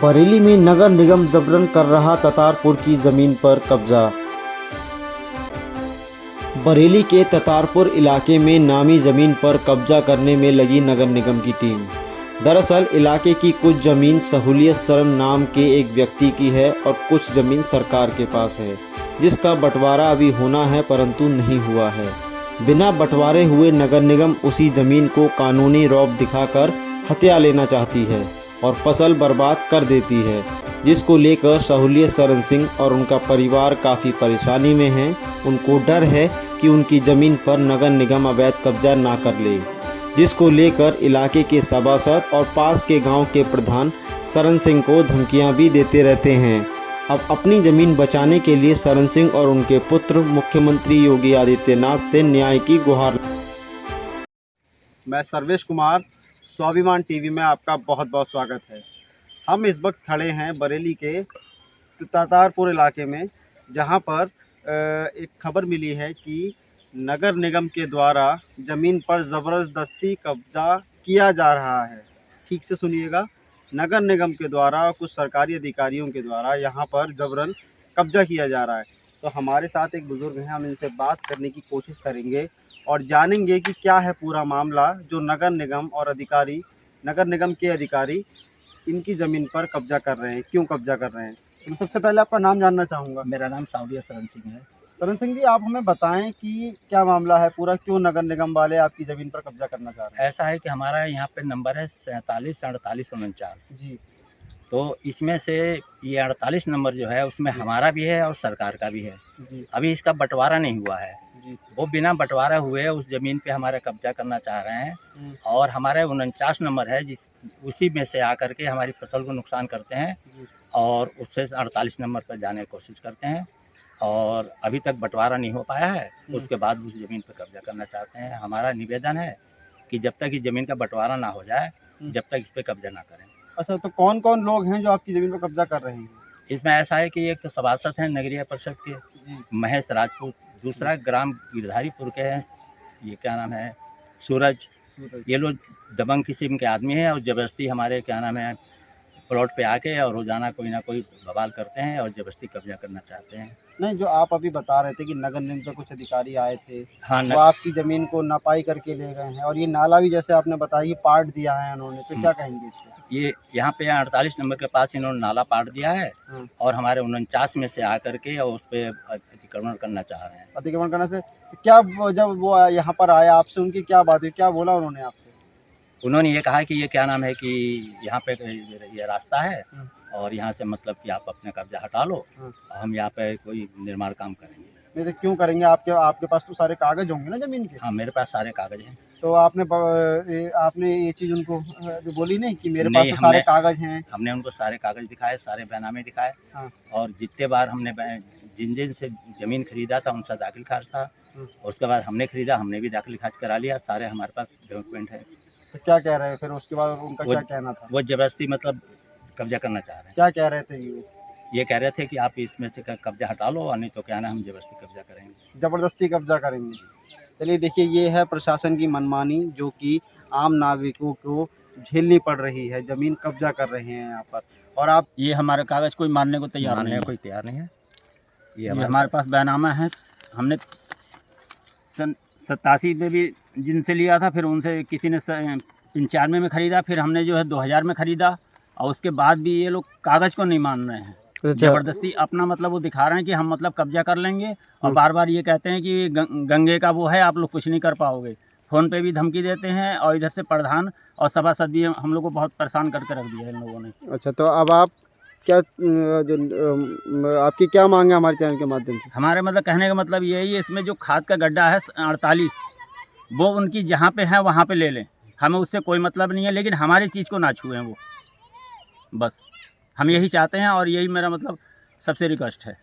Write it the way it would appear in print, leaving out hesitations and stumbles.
बरेली में नगर निगम जबरन कर रहा ततारपुर की जमीन पर कब्जा। बरेली के ततारपुर इलाके में नामी जमीन पर कब्जा करने में लगी नगर निगम की टीम। दरअसल इलाके की कुछ जमीन सहूलियत सरन नाम के एक व्यक्ति की है और कुछ जमीन सरकार के पास है, जिसका बंटवारा अभी होना है परंतु नहीं हुआ है। बिना बंटवारे हुए नगर निगम उसी जमीन को कानूनी रौब दिखाकर हथिया लेना चाहती है और फसल बर्बाद कर देती है, जिसको लेकर सहूलियत सरन सिंह और उनका परिवार काफ़ी परेशानी में हैं। उनको डर है कि उनकी ज़मीन पर नगर निगम अवैध कब्जा ना कर ले, जिसको लेकर इलाके के सभासद और पास के गांव के प्रधान सरन सिंह को धमकियां भी देते रहते हैं। अब अपनी ज़मीन बचाने के लिए सरन सिंह और उनके पुत्र मुख्यमंत्री योगी आदित्यनाथ से न्याय की गुहार। मैं सर्वेश कुमार, स्वाभिमान टीवी में आपका बहुत बहुत स्वागत है। हम इस वक्त खड़े हैं बरेली के ततारपुर इलाके में, जहां पर एक खबर मिली है कि नगर निगम के द्वारा ज़मीन पर ज़बरदस्ती कब्जा किया जा रहा है। ठीक से सुनिएगा, नगर निगम के द्वारा कुछ सरकारी अधिकारियों के द्वारा यहाँ पर जबरन कब्जा किया जा रहा है। तो हमारे साथ एक बुज़ुर्ग हैं, हम इनसे बात करने की कोशिश करेंगे और जानेंगे कि क्या है पूरा मामला, जो नगर निगम के अधिकारी इनकी ज़मीन पर कब्जा कर रहे हैं, क्यों कब्जा कर रहे हैं। तो सबसे पहले आपका नाम जानना चाहूँगा। मेरा नाम सहूलियत सरन सिंह है। सरन सिंह जी, आप हमें बताएं कि क्या मामला है पूरा, क्यों नगर निगम वाले आपकी ज़मीन पर कब्जा करना चाह रहे हैं। ऐसा है कि हमारा यहाँ पे नंबर है 47 48 49 जी तो इसमें से ये 48 नंबर जो है उसमें हमारा भी है और सरकार का भी है। जी अभी इसका बंटवारा नहीं हुआ है। जी वो बिना बंटवारा हुए उस ज़मीन पे हमारा कब्जा करना चाह रहे हैं और हमारे 49 नंबर है, जिस उसी में से आकर के हमारी फसल को नुकसान करते हैं और उससे 48 नंबर पर जाने की कोशिश करते हैं और अभी तक बंटवारा नहीं हो पाया है। उसके बाद उस ज़मीन पर कब्जा करना चाहते हैं। हमारा निवेदन है कि जब तक इस ज़मीन का बंटवारा ना हो जाए, जब तक इस पर कब्जा ना करें। अच्छा, तो कौन कौन लोग हैं जो आपकी ज़मीन पर कब्जा कर रहे हैं। इसमें ऐसा है कि एक तो सभासद हैं नगरीय परिषद के जी महेश राजपूत, दूसरा ग्राम गिरधारीपुर के हैं, ये क्या नाम है, सूरज। ये लोग दबंग किस्म के आदमी हैं और ज़बरदस्ती हमारे क्या नाम है प्लॉट पे आके और रोज़ाना कोई ना कोई बवाल करते हैं और ज़बरदस्ती कब्जा करना चाहते हैं। नहीं, जो आप अभी बता रहे थे कि नगर निगम के कुछ अधिकारी आए थे, हाँ, वो आपकी ज़मीन को नापाई करके ले गए हैं और ये नाला भी जैसे आपने बताया ये पाट दिया है उन्होंने, तो क्या कहेंगे इस पे। ये यहाँ पे 48 नंबर के पास इन्होंने नाला पाट दिया है और हमारे 49 में से आकर के और उस पर अतिक्रमण करना चाह रहे हैं। अतिक्रमण करने से तो क्या जब वो यहाँ पर आया आपसे, उनकी क्या बात हुई, क्या बोला उन्होंने आपसे। उन्होंने ये कहा कि ये क्या नाम है कि यहाँ पे ये रास्ता है और यहाँ से मतलब कि आप अपने कब्जा हटा लो, हम यहाँ पे कोई निर्माण काम करेंगे। नहीं तो क्यों करेंगे, आपके पास तो सारे कागज होंगे ना ज़मीन के। हाँ, मेरे पास सारे कागज हैं। तो आपने ये चीज़ उनको जो बोली नहीं कि मेरे पास तो सारे कागज हैं। हमने उनको सारे कागज दिखाए, सारे बैनामे दिखाए। हाँ। और जितने बार हमने जिन से ज़मीन खरीदा था उनसे दाखिल खारिज था, उसके बाद हमने खरीदा, हमने भी दाखिल खारिज करा लिया, सारे हमारे पास डॉक्यूमेंट है। तो क्या कह रहे हैं फिर उसके बाद, उनका क्या कहना था। वो ज़बरदस्ती मतलब कब्जा करना चाह रहे हैं। क्या कह रहे थे ये कह रहे थे कि आप इसमें से कब्जा हटा लो और नहीं तो क्या ना हम ज़बरदस्ती कब्जा करेंगे, ज़बरदस्ती कब्जा करेंगे। चलिए देखिए, ये है प्रशासन की मनमानी, जो कि आम नागरिकों को झेलनी पड़ रही है। ज़मीन कब्जा कर रहे हैं यहाँ पर, और आप ये हमारे कागज़ कोई मानने को तैयार नहीं है, कोई तैयार नहीं है। ये हमारे पास बैनामा है। हमने सन 87 में भी जिनसे लिया था, फिर उनसे किसी ने 95 में ख़रीदा, फिर हमने जो है 2000 में ख़रीदा और उसके बाद भी ये लोग कागज़ को नहीं मान रहे हैं। ज़बरदस्ती अपना मतलब वो दिखा रहे हैं कि हम मतलब कब्जा कर लेंगे और बार बार ये कहते हैं कि गंगे का वो है, आप लोग कुछ नहीं कर पाओगे। फ़ोन पे भी धमकी देते हैं और इधर से प्रधान और सभासद भी हम लोग को बहुत परेशान करके रख दिया है इन लोगों ने। अच्छा, तो अब आप क्या आपकी क्या मांग है हमारे चैनल के माध्यम से। हमारे मतलब कहने का मतलब यही है, इसमें जो खाद का गड्ढा है 48, वो उनकी जहाँ पे है वहाँ पे ले लें, हमें उससे कोई मतलब नहीं है, लेकिन हमारी चीज़ को ना छुएं वो, बस हम यही चाहते हैं और यही मेरा मतलब सबसे रिक्वेस्ट है।